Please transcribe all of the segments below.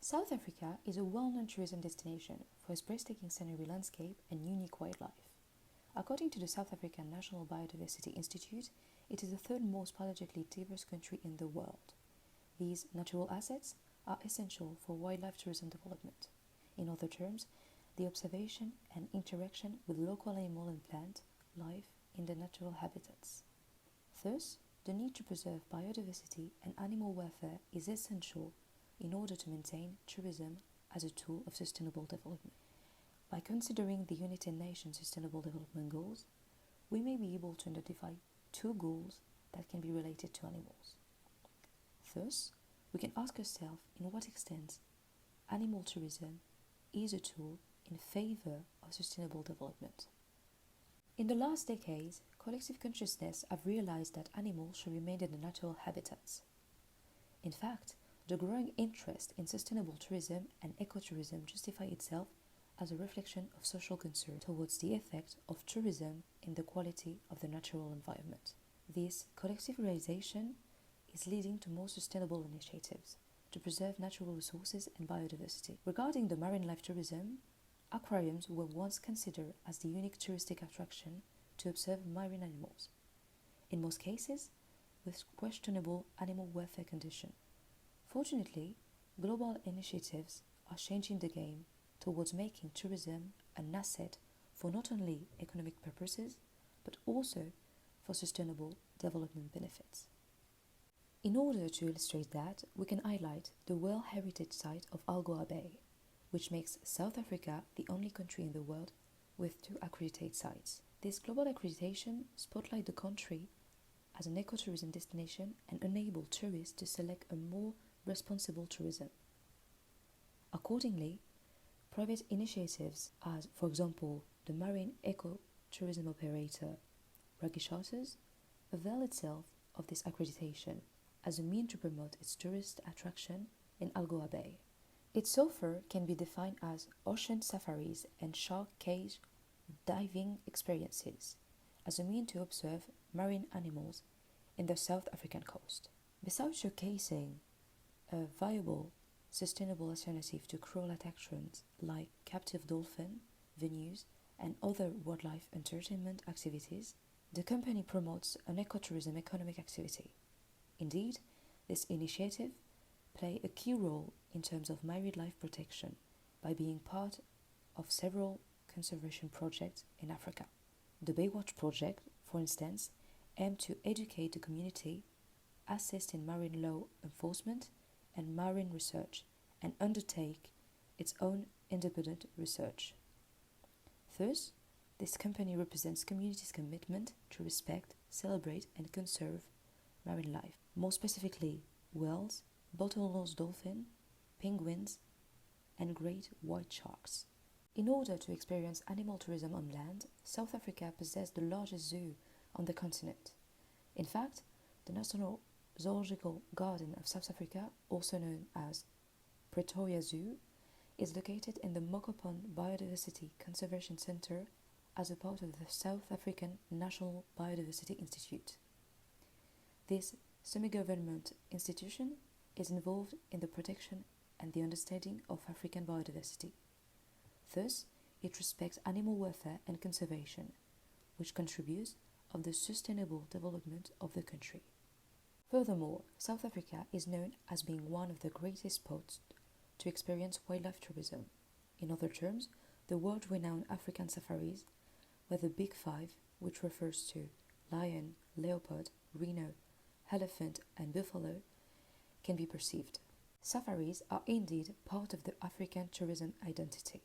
South Africa is a well-known tourism destination for its breathtaking scenery landscape and unique wildlife. According to the South African National Biodiversity Institute, it is the third most biologically diverse country in the world. These natural assets are essential for wildlife tourism development. In other terms, the observation and interaction with local animal and plant life in their natural habitats. Thus, the need to preserve biodiversity and animal welfare is essential in order to maintain tourism as a tool of sustainable development. By considering the United Nations Sustainable Development Goals, we may be able to identify two goals that can be related to animals. Thus, we can ask ourselves in what extent animal tourism is a tool in favor of sustainable development. In the last decades, collective consciousness have realized that animals should remain in their natural habitats. In fact, the growing interest in sustainable tourism and ecotourism justify itself as a reflection of social concern towards the effect of tourism in the quality of the natural environment. This collective realization is leading to more sustainable initiatives to preserve natural resources and biodiversity. Regarding the marine life tourism, aquariums were once considered as the unique touristic attraction to observe marine animals, in most cases with questionable animal welfare conditions. Fortunately, global initiatives are changing the game towards making tourism an asset for not only economic purposes, but also for sustainable development benefits. In order to illustrate that, we can highlight the World Heritage Site of Algoa Bay, which makes South Africa the only country in the world with two accredited sites. This global accreditation spotlights the country as an ecotourism destination and enables tourists to select a more responsible tourism. Accordingly, private initiatives as, for example, the marine ecotourism operator Ruggie Charters avail itself of this accreditation as a means to promote its tourist attraction in Algoa Bay. Its offer can be defined as ocean safaris and shark cage diving experiences as a means to observe marine animals in the South African coast. Besides showcasing a viable, sustainable alternative to cruel attractions like captive dolphin venues and other wildlife entertainment activities, the company promotes an ecotourism economic activity. Indeed, this initiative plays a key role in terms of marine life protection by being part of several conservation projects in Africa. The Baywatch project, for instance, aims to educate the community, assist in marine law enforcement and marine research, and undertake its own independent research. Thus, this company represents community's commitment to respect, celebrate, and conserve marine life, more specifically whales, bottlenose dolphin, penguins, and great white sharks. In order to experience animal tourism on land, South Africa possesses the largest zoo on the continent. In fact, the National Zoological Garden of South Africa, also known as Pretoria Zoo, is located in the Mokopane Biodiversity Conservation Centre as a part of the South African National Biodiversity Institute. This semi-government institution is involved in the protection and the understanding of African biodiversity. Thus, it respects animal welfare and conservation, which contributes to the sustainable development of the country. Furthermore, South Africa is known as being one of the greatest spots to experience wildlife tourism. In other terms, the world-renowned African safaris, where the Big Five, which refers to lion, leopard, rhino, elephant, and buffalo, can be perceived. Safaris are indeed part of the African tourism identity,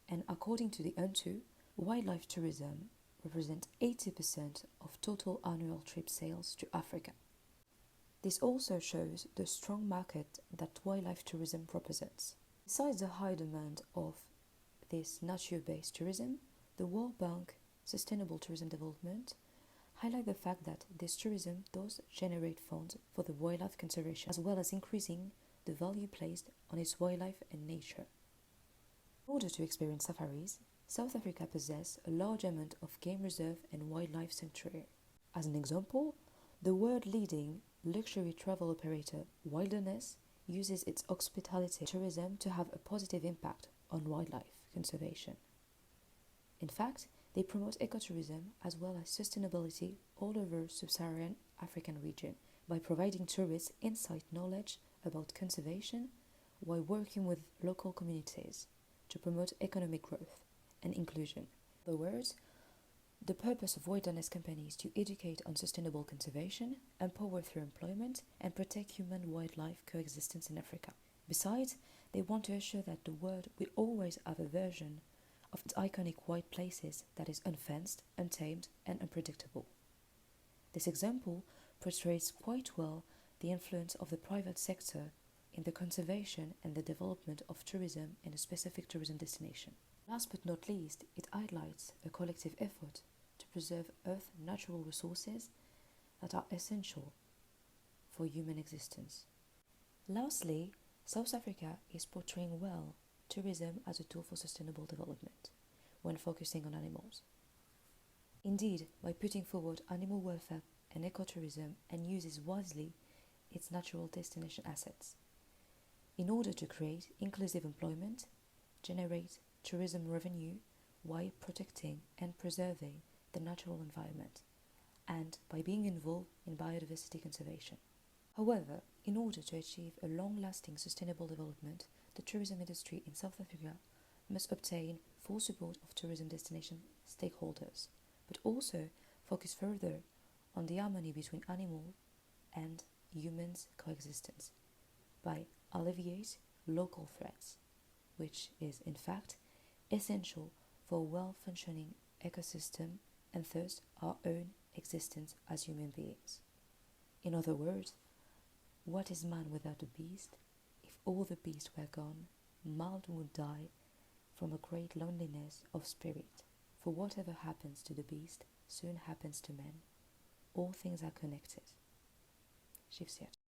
and according to the UNTO, wildlife tourism represents 80% of total annual trip sales to Africa. This also shows the strong market that wildlife tourism represents. Besides the high demand of this nature-based tourism, the World Bank Sustainable Tourism Development highlight the fact that this tourism does generate funds for the wildlife conservation, as well as increasing the value placed on its wildlife and nature. In order to experience safaris, South Africa possesses a large amount of game reserve and wildlife sanctuary. As an example, the world-leading luxury travel operator Wilderness uses its hospitality tourism to have a positive impact on wildlife conservation. In fact, they promote ecotourism as well as sustainability all over sub-Saharan African region by providing tourists insight knowledge about conservation while working with local communities to promote economic growth and inclusion. In other words, the purpose of wilderness companies is to educate on sustainable conservation, empower through employment, and protect human-wildlife coexistence in Africa. Besides, they want to assure that the world will always have a version of its iconic wild places that is unfenced, untamed, and unpredictable. This example portrays quite well the influence of the private sector in the conservation and the development of tourism in a specific tourism destination. Last but not least, it highlights a collective effort to preserve Earth's natural resources that are essential for human existence. Lastly, South Africa is portraying well tourism as a tool for sustainable development when focusing on animals. Indeed, by putting forward animal welfare and ecotourism and uses wisely its natural destination assets in order to create inclusive employment, generate tourism revenue while protecting and preserving the natural environment, and by being involved in biodiversity conservation. However, in order to achieve a long-lasting sustainable development, the tourism industry in South Africa must obtain full support of tourism destination stakeholders, but also focus further on the harmony between animal and humans' coexistence by alleviate local threats, which is in fact essential for a well-functioning ecosystem and thus our own existence as human beings. In other words, what is man without the beast? If all the beasts were gone, man would die from a great loneliness of spirit. For whatever happens to the beast soon happens to man. All things are connected. Shivsiat.